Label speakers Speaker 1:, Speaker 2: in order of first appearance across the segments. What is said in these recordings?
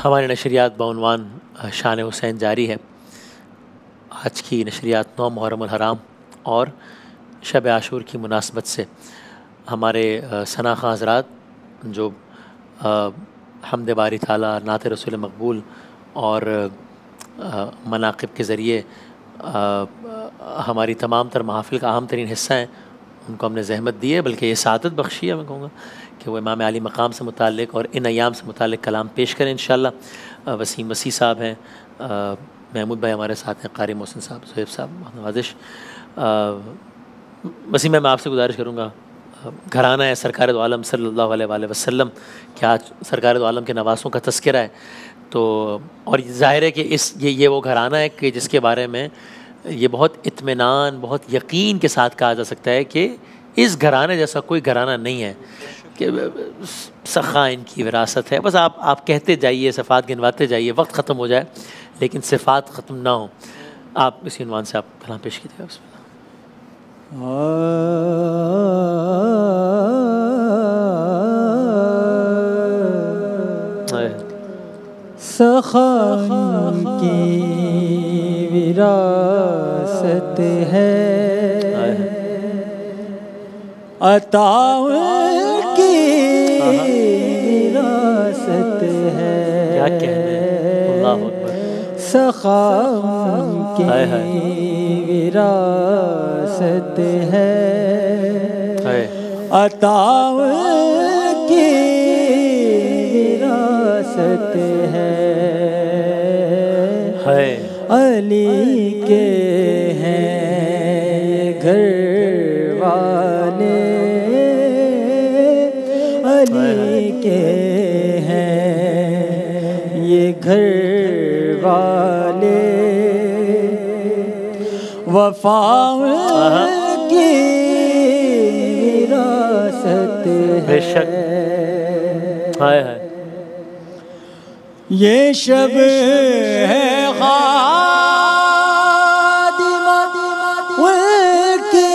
Speaker 1: हमारी नशरियात बउनवान शान हुसैन जारी है। आज की नशरियात 9 मुहर्रम अल हराम और शब आशूर की मुनासबत से हमारे सना खां हज़रात जो हम्द बारी ताला, नात रसूल मकबूल और मनाक़िब के ज़रिए हमारी तमाम तर महफ़िल का अहम तरीन हिस्सा हैं, उनको हमने ज़हमत दी है, बल्कि ये सादत बख्शी है। मैं कहूँगा कि वो इमाम अली मकाम से मुताल्लिक़ और इन अयाम से मुताल्लिक़ कलाम पेश करें इंशाअल्लाह। वसीम मसीह साहब हैं, महमूद भाई हमारे साथ हैं, क़ारी मोहसिन साहब, ज़ुहैब साहब, नवाज़िश। वसीम मैं आपसे गुजारिश करूँगा, घराना है सरकार दो आलम सल्लल्लाहु अलैहि वसल्लम, क्या आज सरकार दो आलम के नवासों का तज़किरा है, तो और ज़ाहिर है कि ये वो घराना है कि जिसके बारे में ये बहुत इत्मीनान, बहुत यकीन के साथ कहा जा सकता है कि इस घराने जैसा कोई घराना नहीं है, कि सखा इनकी विरासत है। बस आप कहते जाइए, सिफ़ात गिनवाते जाइए, वक्त ख़त्म हो जाए लेकिन सिफ़ात ख़त्म ना हो। आप इसी उन्वान से आप कलाम पेश कीजिएगा।
Speaker 2: सखा की विरासत है, अता की विरासत है।
Speaker 1: क्या कहने, अल्लाह अकबर।
Speaker 2: सखा की विरासत है, अता की विरासत है। अली के हैं घर वाले, अली के हैं ये घर वाले, वफा की विरासत है।
Speaker 1: हाय हाय,
Speaker 2: ये शब है खादिमा उनकी,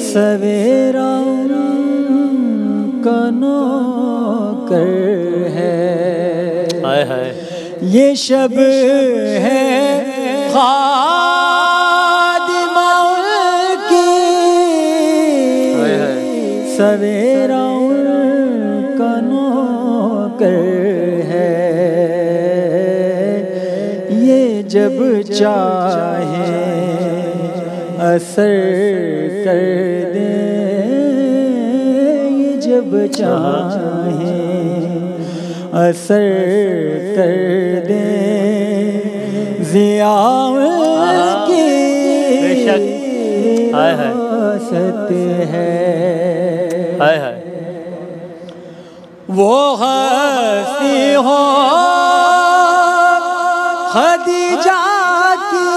Speaker 2: सवेरा उनका नौकर है।
Speaker 1: हाय हाय,
Speaker 2: ये शब है खादिमा उनकी, सवेरा उनका नौकर है। ये जब चाहे असर कर दे, ये जब चाहे असर कर दे, ज़िया की विरासत है।
Speaker 1: हाय हाय,
Speaker 2: वो हस्ती हो खदीजा की,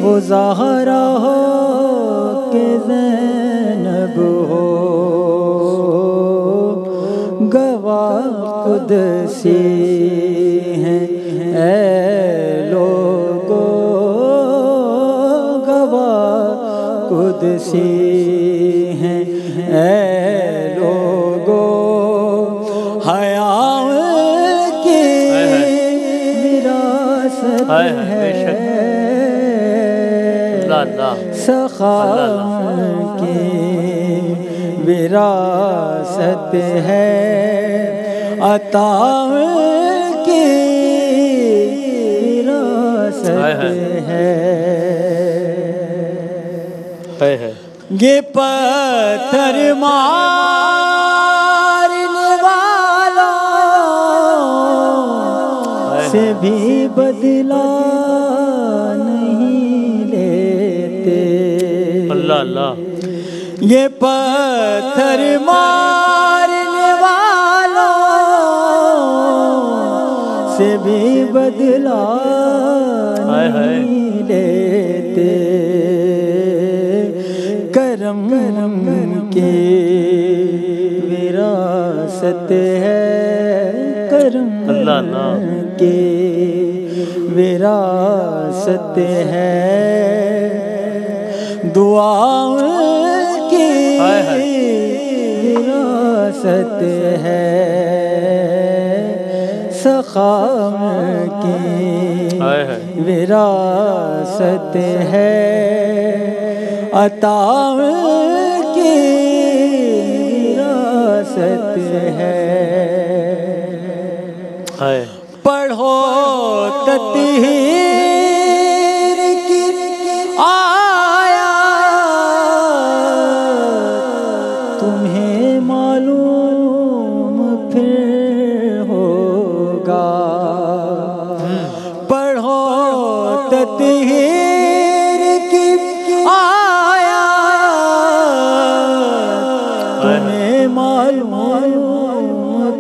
Speaker 2: वो ज़हरा हो के ज़ैनब हो, गवाह कुदसी हैं ऐ लोगो, गवाह कुदसी हैं ऐ लोगो, हया की विरासत है। सखा की विरासत है, अता की विरासत है। ये पत्थर मारने वालों से भी बदला नहीं लेते।
Speaker 1: अल्लाह अल्लाह,
Speaker 2: ये पत्थर मारने वालों से भी बदला नहीं लेते। करम की विरासत है, करम की विरासत है। दुआ की विरासत है, सखाम की विरासत है, अता की विरासत है। पढ़ो तत्हीर की आया, तुम्हें मालूम फिर होगा। पढ़ो तत्हीर की आया, तुम्हें मालूम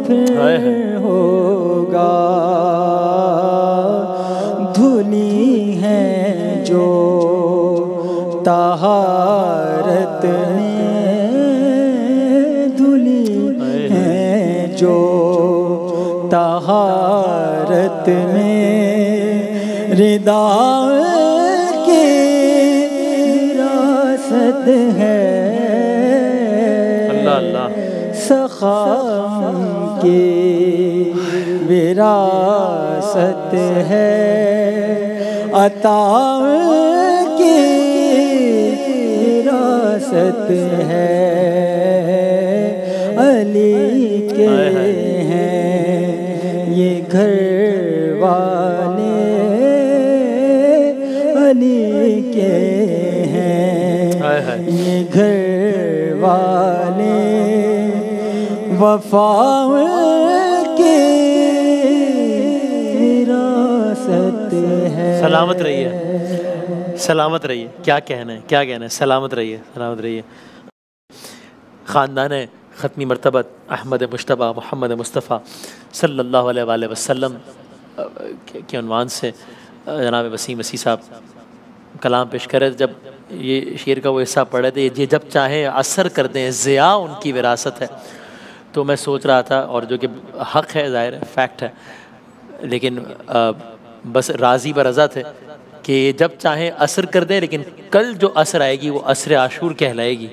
Speaker 2: फिर होगा। धुली है जो तहारत में, धुली है जो तहारत में, रिदा की विरासत है।
Speaker 1: अल्लाह अल्लाह।
Speaker 2: सखाम की विरासत है, अता की विरासत है। अली के हैं ये घर वाले, अली के हैं ये घर वाले, वफा की विरासत है।
Speaker 1: सलामत रहिए, सलामत रहिए। क्या कहना है, क्या कहना है। सलामत रहिए, सलामत रहिए। ख़ानदान ख़त्मी मरतबत अहमद मुश्तबा मोहम्मद मुस्तफ़ा सल्लल्लाहु अलैहि वसल्लम के उन्वान से जनाब वसीम मसीह साहब कलाम पेश कर रहे थे। जब ये शेर का वो हिस्सा पढ़े थे, ये जब चाहे असर कर दें, ज़िया उनकी विरासत है, तो मैं सोच रहा था, और जो कि हक़ है, ज़ाहिर है, फैक्ट है, लेकिन बस राज़ी ब रज़ा थे कि जब चाहे असर कर दें, लेकिन कल जो असर आएगी वो असर आशूर कहलाएगी।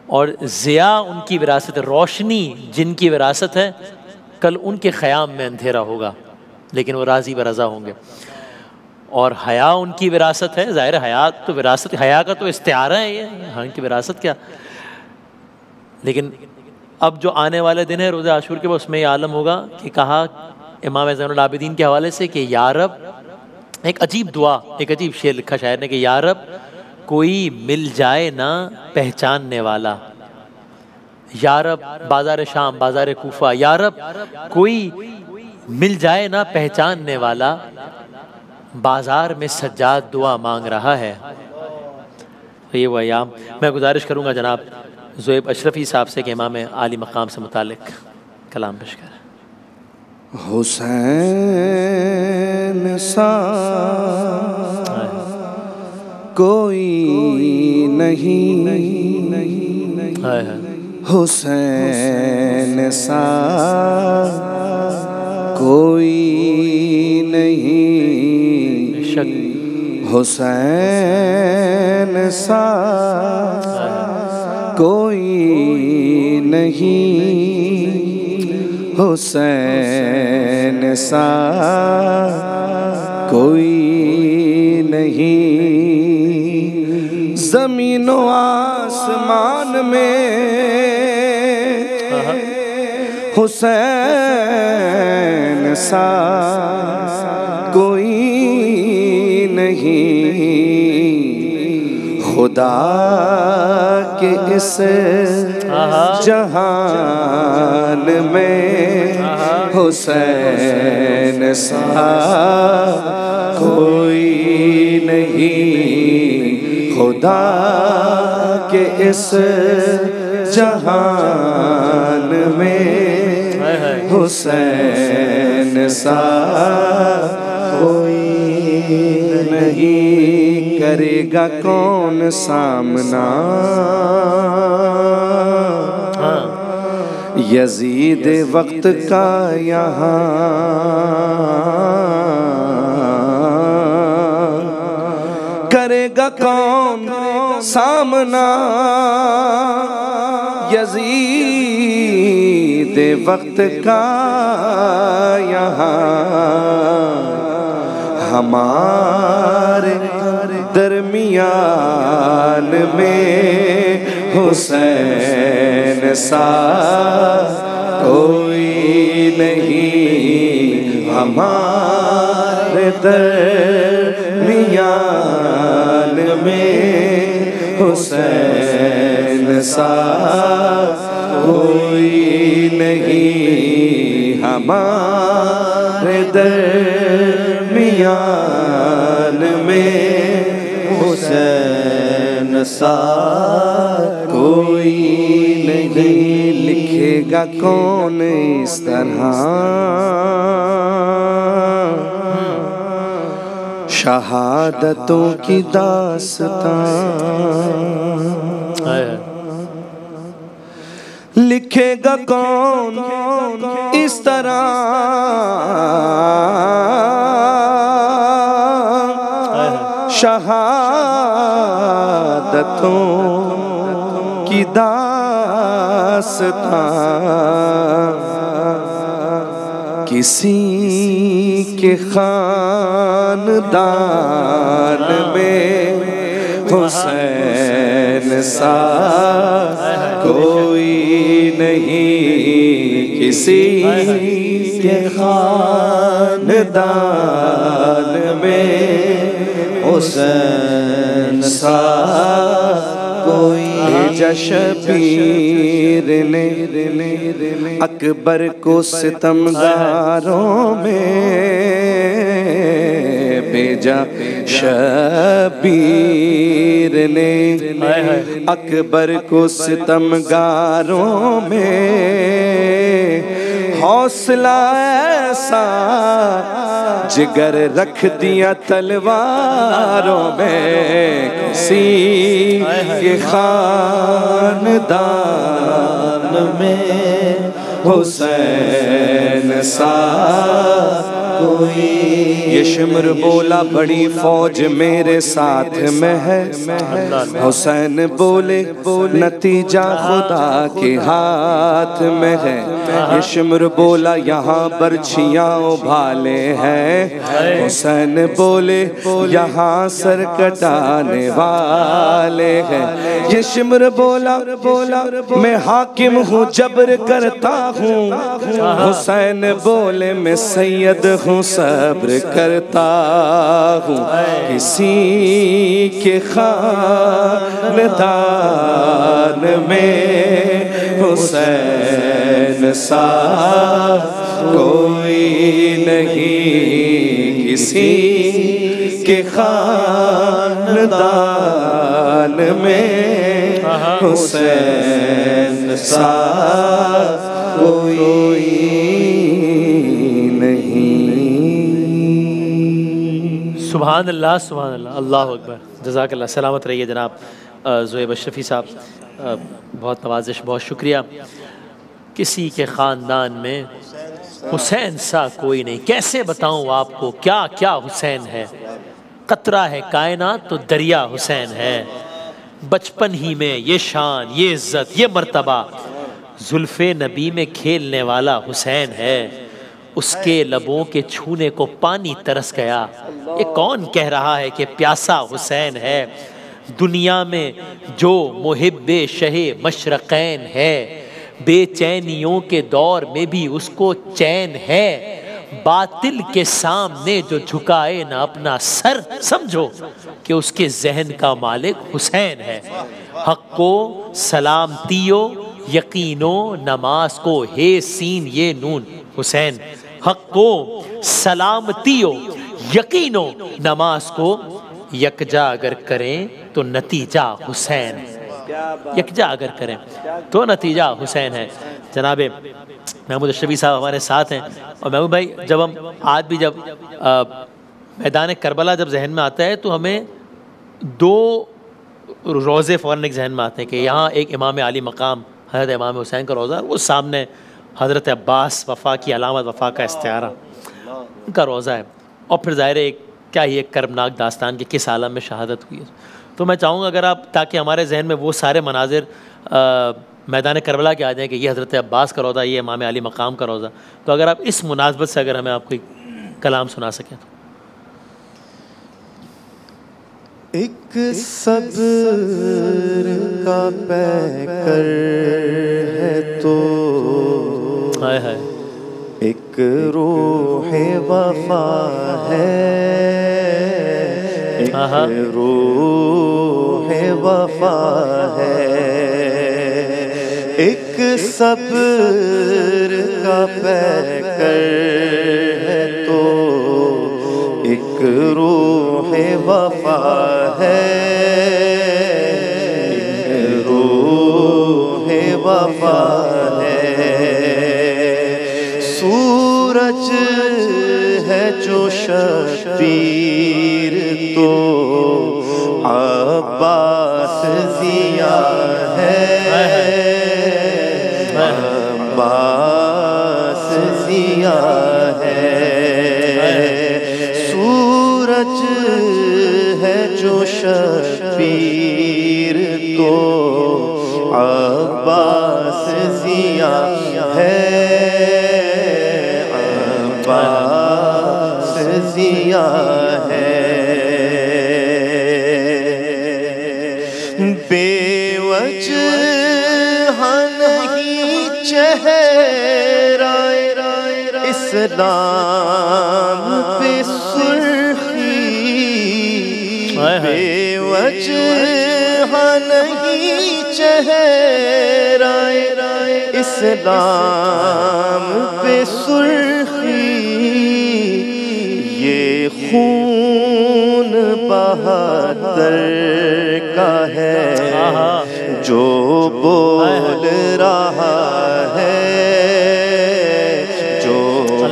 Speaker 1: और ज़िया उनकी विरासत है, रोशनी जिनकी विरासत है, कल उनके ख़याम में अंधेरा होगा, लेकिन वो राज़ी ब रज़ा होंगे। और हया उनकी विरासत है, ज़ाहिर हया तो विरासत, हया का तो इस्तिआरा है ये, हाँ की विरासत क्या। लेकिन अब जो आने वाले दिन है रोज़े आशूर के, उसमें ये आलम होगा कि कहा इमाम ज़ैनुल आबिदीन के हवाले से कि या रब, एक अजीब दुआ, एक अजीब शेर लिखा शायर ने कि या रब कोई मिल जाए ना पहचानने वाला, या रब बाज़ार शाम बाज़ार कूफा, या रब कोई मिल जाए ना पहचानने वाला, बाज़ार में सज्जाद दुआ मांग रहा है। तो ये वो अयाम। मैं गुजारिश करूँगा जनाब ज़ुएब अशरफ़ी साहब से कि इमाम आली मकाम से मुतालिक कलाम पेश करें।
Speaker 3: हुसैन सा कोई नहीं, हुसैन सा कोई नहीं, हुसैन सा कोई नहीं, हुसैन सा कोई नहीं। ज़मीन व आसमान में हुसैन सा कोई नहीं, खुदा के इस जहान में हुसैन सा कोई नहीं, खुदा के इस जहान में हुसैन सा कोई नहीं। करेगा कौन सामना यजीद वक्त का यहाँ, करेगा कौन सामना यजीद वक्त का यहाँ हमारे दरमियान में हुसैन सा कोई नहीं, हमारे दरमियान में हुसैन सा कोई नहीं, हमारे दरमियान में हुसैन सा कोई नहीं। लिखेगा कौन इस तरह शहादतों की दास्तां, लिखेगा कौन इस तरह शहादतों की दास्तां। किसी के खानदान में हुसैन सा कोई नहीं, किसी के खानदान में हुसैन सा कोई। भेजा शबीर ने अकबर को सितमगारों में, भेजा शबीर ने अकबर को सितमगारों में। हौसला ऐसा जिगर रख दिया तलवारों में, किसी के खानदान में हुसैन सा कोई। ये शिमर बोला बड़ी फौज मेरे साथ में है, हुसैन बोले नतीजा खुदा के हाथ में है। ये शिमर बोला यहाँ बर्छियाँ उभाले हैं, हुसैन बोले यहाँ सर कटाने वाले हैं। ये शिमर बोला मैं हाकिम हूँ जबर करता हूँ, हुसैन बोले मैं सैयद हूँ सब्र करता हूँ। किसी के खानदान में हुसैन सा कोई नहीं, किसी के खानदान में हुसैन सा कोई
Speaker 1: सुभान अल्लाह, सुभान अल्लाह, अल्लाह अकबर। जज़ाकल्लाह। सलामत रहिए जनाब ज़ुहैब अशरफ़ी साहब, बहुत नवाजिश, बहुत शुक्रिया। किसी के ख़ानदान में हुसैन सा कोई नहीं, कैसे बताऊँ आपको क्या क्या हुसैन है। कतरा है कायनात तो दरिया हुसैन है, बचपन ही में ये शान, ये इज़्ज़त, ये मर्तबा जुल्फ़े नबी में खेलने वाला हुसैन है। उसके लबों के छूने को पानी तरस गया। ये कौन कह रहा है कि प्यासा हुसैन है। दुनिया में जो मुहिब्बे शहे मशरक़ैन है, बेचैनियों के दौर में भी उसको चैन है। बातिल के सामने जो झुकाए ना अपना सर, समझो कि उसके जहन का मालिक हुसैन है। हक को सलामतियो यकीनो नमाज को हे सीन ये नून हुसैन। हक को सलामतियो यकीनो नमाज को यकजा अगर करें तो नतीजा हुसैन। यकजा अगर करें तो नतीजा हुसैन है। जनाबे महमूद अशरफी साहब हमारे साथ हैं। और महमूद भाई, जब हम आज भी जब मैदान करबला जब जहन में आता है तो हमें दो रोज़े फ़ौरन एक जहन में आते हैं कि यहाँ एक इमाम आली मकाम हज़रत इमाम हुसैन का रोज़ा, वो सामने हज़रत अब्बास वफ़ा की अलामत वफ़ा का इस्तिआरा उनका रोज़ा है। और फिर ज़ाहिर है क्या ही एक कर्मनाक दास्तान के किस आलम में शहादत हुई है। तो मैं चाहूँगा अगर आप, ताकि हमारे जहन में वो सारे मनाजिर मैदान करबला के आ जाएँ कि ये हज़रत अब्बास का रोज़ा, ये इमाम अली मकाम का रोज़ा। तो अगर आप इस मुनासबत से अगर हमें आप कोई कलाम सुना सकें तो।
Speaker 3: एक सब्र का पैकर है तो
Speaker 1: हाय हाय,
Speaker 3: एक रूह वफा है, एक रूह वफा है। एक सब्र का पैकर है तो एक रूह वफा है, एक रूह वफा है। सूरज है जो शबीर तो अब्बास ज़िया है, अब्बास ज़िया है। सूरज है जो शबीर तो अब्बास ज़िया है, अब्बास ज़िया है। बेवजह नहीं चेहरा इस्लाम पे सुर्खी, बेवजह नहीं चेहरा इस्लाम पे सुर्खी। ये खून बहादुर का है जो बोल रहा है, जो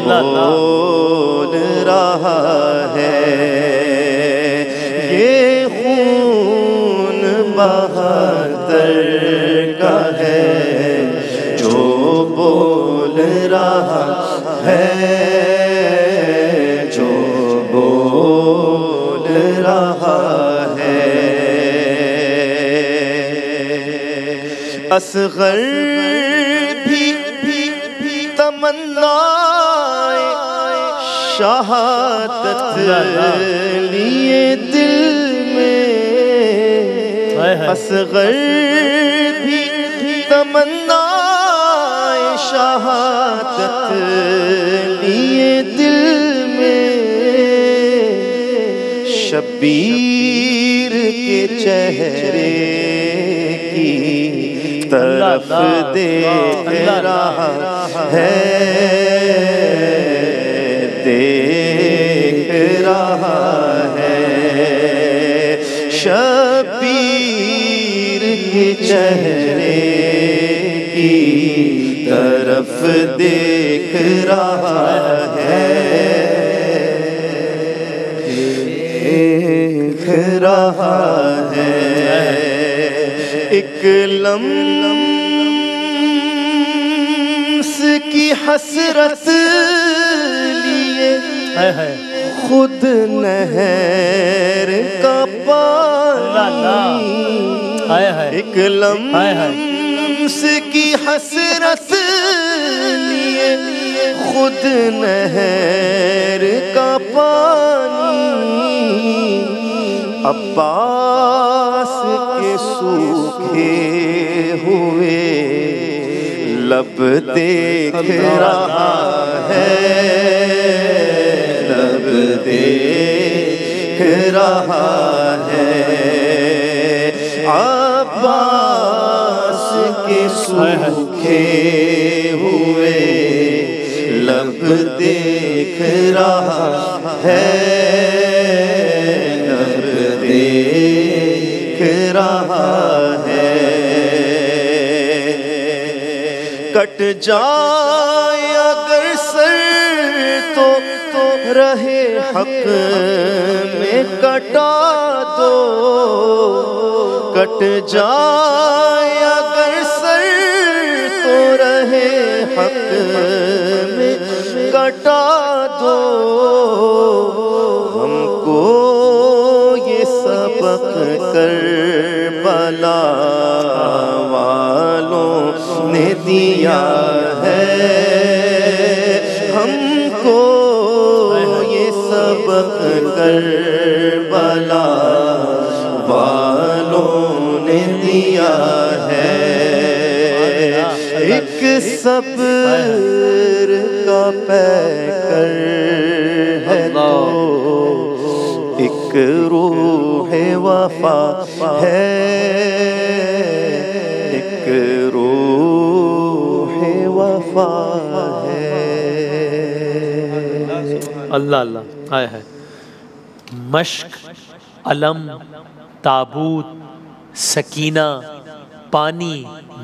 Speaker 3: बोल रहा है। ये खून बहादुर का है जो बोल रहा है, जो बोल रहा है। असगर भी तमन्नाए शहादत लिए दिल में, असगर भी तमन्नाए शहादत लिए दिल में। शबीर के चेहरे की तरफ देख रहा है, देख रहा है। शबीर के चेहरे की तरफ देख रहा है, देख रहा है। एक लम्स की हसरत लिए खुद नहर का पानी, एक लम्स की हसरत लिए खुद नहर का पानी। अब्बास के सूखे हुए लब देख रहा है, लब देख रहा है। अब्बास के सूखे हुए लब देख रहा है, लब देख रहा है। कट जाए अगर सर तो रहे हक में कटा दो, कट जाए अगर सर तो रहे हक में कटा दो। हमको ये सबक करबला वालों ने दिया है हमको ये सबक करबला वालों ने दिया है। एक सब्र का पैकर है तो एक रूह वफा है, एक रूह वफा है।
Speaker 1: अल्लाह अल्लाह। हाय हाय। मश्क, अलम, ताबूत, सकीना, पानी,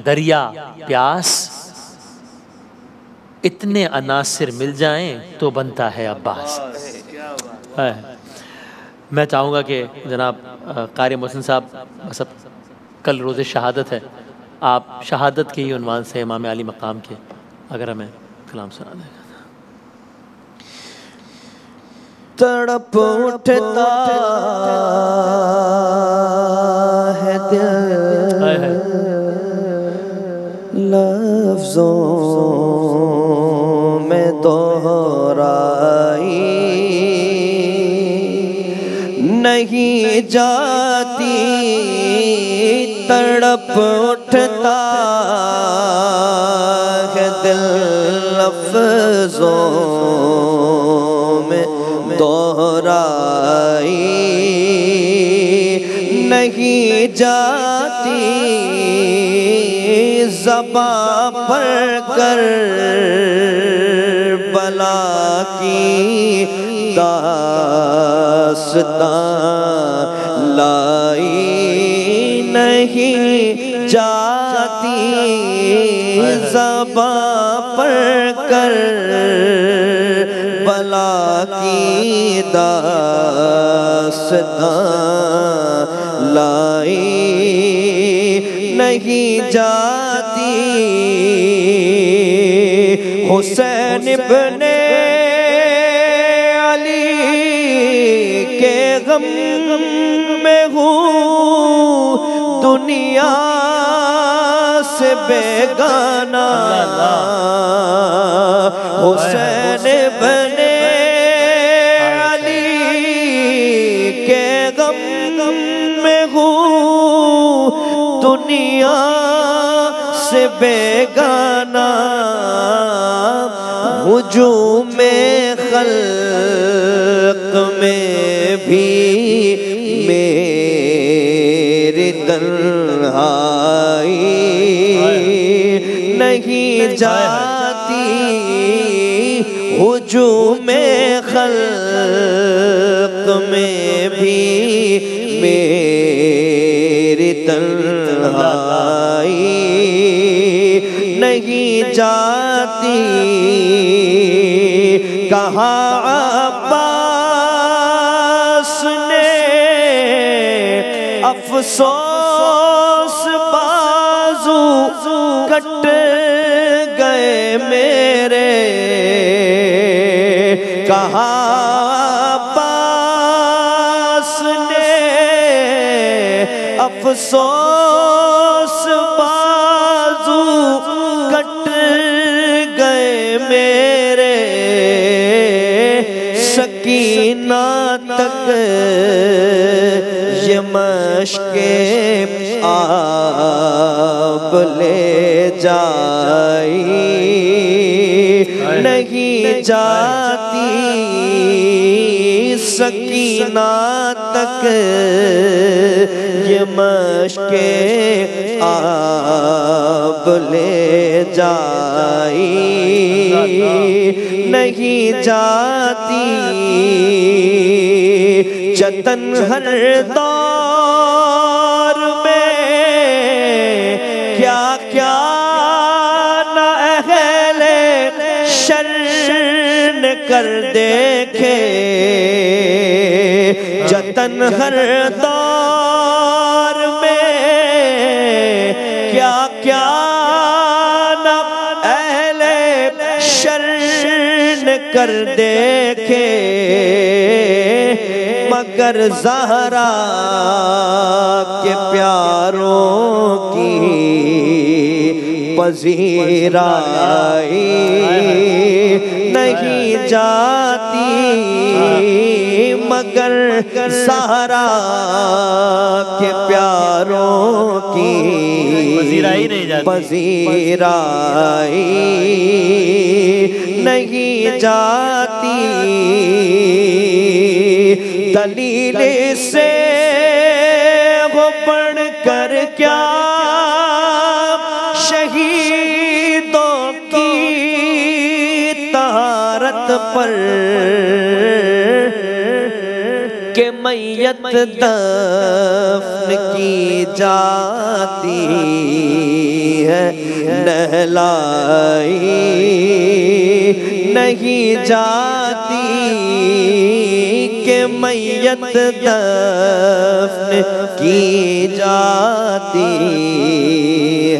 Speaker 1: दरिया, प्यास, इतने अनासिर मिल जाएं तो बनता है अब्बास। हाय। मैं चाहूँगा कि जनाब कारी मोहसिन साहब, बस अब कल रोज़े शहादत है, आप शहादत के ही उन्वान से इमाम अली मकाम के अगर हमें कलाम सुना देगा।
Speaker 3: तड़प उठता है दिल लफ्ज़ों में दोहराई नहीं जाती, तड़प उठता है दिल लफ्ज़ों में दोहराई नहीं जाती, ज़बां पर करबला की दास्तां लाई नहीं जाती, ज़बां पर करबला की दास्तां लाई नहीं जाती। हुसैन इब्ने अली के गम में हूँ दुनिया से बेगाना, हुसैन इब्ने अली के गम में हूँ दुनिया से बेगाना, हुजूम-ए खल्क़ में भी मेरी तन्हाई नहीं जाती, हुजूम-ए खल्क़ में भी मेरी तन्हाई नहीं जाती। कहाँ अब्बास ने अफसोस बाजू कट गए मेरे, कहाँ अब्बास ने अफसोस बाजू कट गए मेरे, सकीना तक ये मश्के आप ले जाई नहीं जाती, सकीना तक ये मश्के आप ले जाई नहीं जाती। जतन हर दौर में क्या क्या न अहले शर्र कर देखे, जतन हर दौर में क्या क्या न अहले शर्र कर देखे, मगर ज़हरा के प्यारों की पजीराई नहीं जाती मगर ज़हरा के प्यारों की
Speaker 1: पजीराई नहीं जाती,
Speaker 3: पजीराई नहीं जाती। दलील से वो बढ़ कर क्या शहीदों की तारत पर के मैयत दफन की जाती है, नहलाई नहीं जाती के मैयत दफन की जाती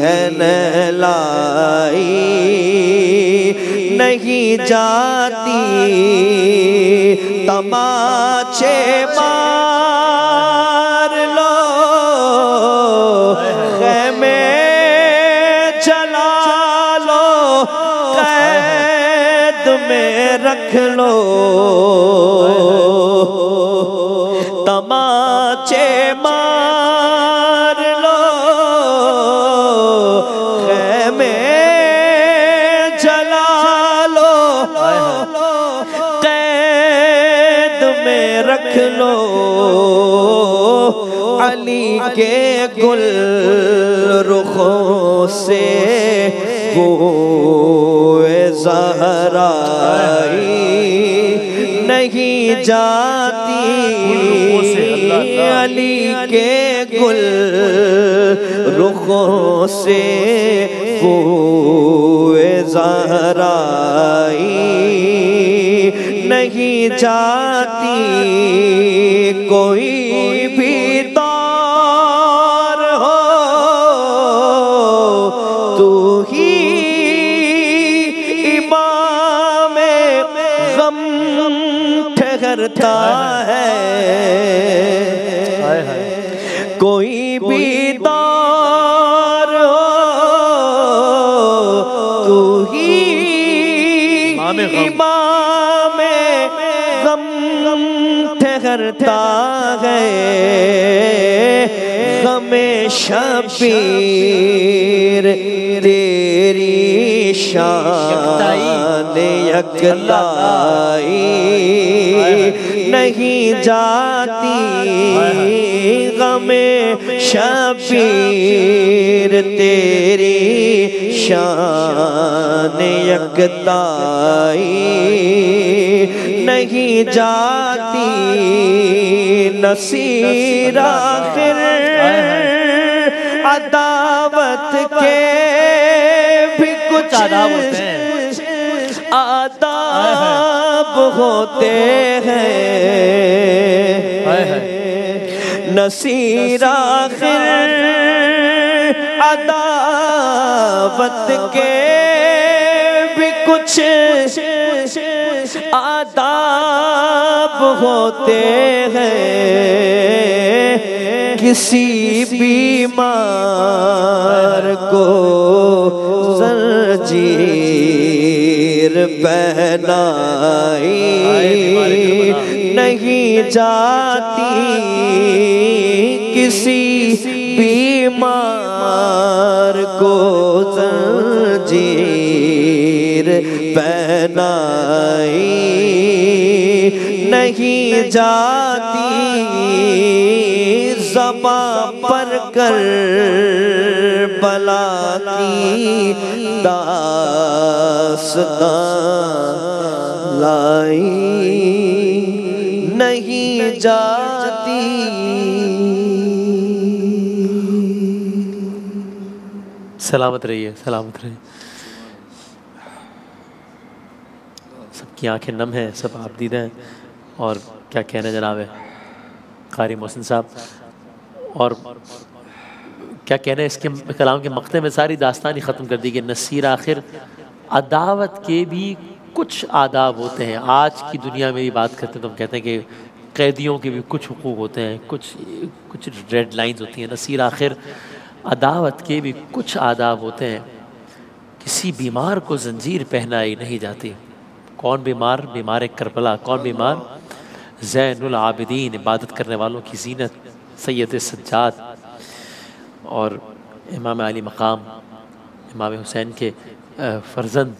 Speaker 3: है, नहलाई नहीं जाती। तमाचे मार लो ख़ैमे चला लो कैद में रख लो। तमाचे मार लो ख़ैमे चला लो कैद में रख लो। अली के गुल रुखों से गोए ज़हराई नहीं जाती। अली के गुल रुखों से गोए ज़हराई नहीं जाती। कोई भी दौर हो तू ही इमाम गम ठहरता है। कोई भी दौर हो तू ही इमाम गम ठहरता है। गमे शबीर तेरी शान यकताई नहीं जाती। गमे शबीर तेरी शान यकताई नहीं जाती। नसीर आखिर अदावत के भी कुछ आदाब होते हैं। नसीर आखिर अदावत के भी कुछ आदाब होते हैं। किसी बीमार को जंजीर पहनाई नहीं जाती। किसी बीमार को जंजीर पहनाई नहीं जाती। ज़बां पर कर बला की दास्तां लाई नहीं जाती।
Speaker 1: सलामत रहिए, सलामत रहिए। सबकी आंखें नम हैं, सब आबदीदा हैं। और क्या कहने जनाब है कारी मोहसिन साहब। और क्या कहने इसके कलाम के मक़ते में सारी दास्तान ही ख़त्म कर दी कि नसीर आखिर अदावत के भी कुछ आदाब होते हैं। आज की दुनिया में भी बात करते हैं तो हम कहते हैं कि कैदियों के भी कुछ हुकूक होते हैं, कुछ रेड लाइंस होती हैं। नसीर आखिर अदावत के भी कुछ आदाब होते हैं। किसी बीमार को जंजीर पहनाई नहीं जाती। कौन बीमार? बीमार करबला। कौन बीमार? ज़ैनुल आबिदीन, इबादत करने वालों की ज़ीनत, सैयद सज्जाद और इमाम अली मकाम, इमाम हुसैन के फ़र्जंद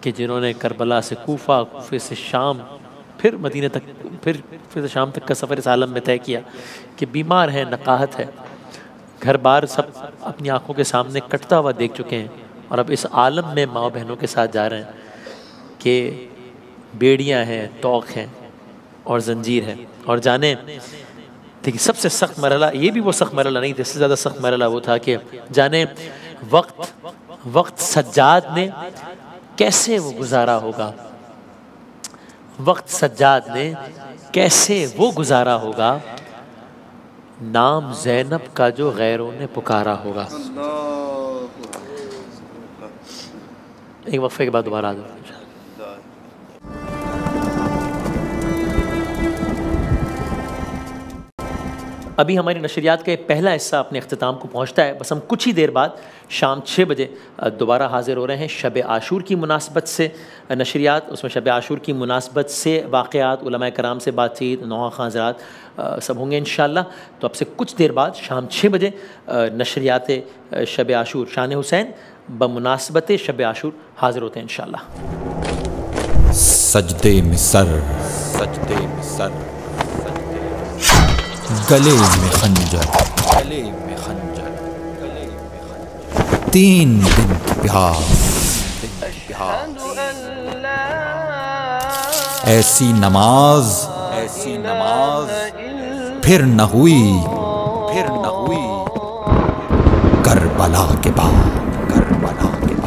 Speaker 1: के जिन्होंने करबला से कूफ़ा, कूफ़े से शाम, फिर मदीने तक, फिर शाम तक का सफ़र इस आलम में तय किया कि बीमार है, नकाहत है, घर बार सब अपनी आँखों के सामने कटता हुआ देख चुके हैं, और अब इस आलम में माँ बहनों के साथ जा रहे हैं कि बेड़ियाँ हैं, तोक़ हैं और जंजीर है। और जाने देखिए सबसे सख्त मरहला, ये भी वो सख्त मरहला नहीं था, इससे ज़्यादा सख्त मरहला वो था कि जाने वक्त सज्जाद ने कैसे वो गुजारा होगा, वक्त सज्जाद ने कैसे वो गुजारा होगा, नाम ज़ैनब का जो गैरों ने पुकारा होगा। एक वक्फे के बाद दोबारा आ जाओ। अभी हमारी नशरियात का पहला हिस्सा अपने अख्तिताम को पहुंचता है। बस हम कुछ ही देर बाद शाम 6 बजे दोबारा हाजिर हो रहे हैं शब आशूर की मुनासबत से नशरियात। उसमें शब आशूर की मुनासबत से वाक़यात, उलमाए कराम से बातचीत, नौहा हज़रात सब होंगे इंशाअल्लाह। तो अब से कुछ देर बाद शाम 6 बजे नशरियात शब आशूर शान हुसैन बमुनासबत शब आशूर हाजिर होते हैं इंशाअल्लाह।
Speaker 4: सजदे में सर, सजदे में सर, गले में खंजर, गले में खंजर, गले में खंजर, 3 दिन की प्यास, ऐसी नमाज, ऐसी नमाज फिर न हुई, फिर न हुई करबला के बाद, करबला के बाद।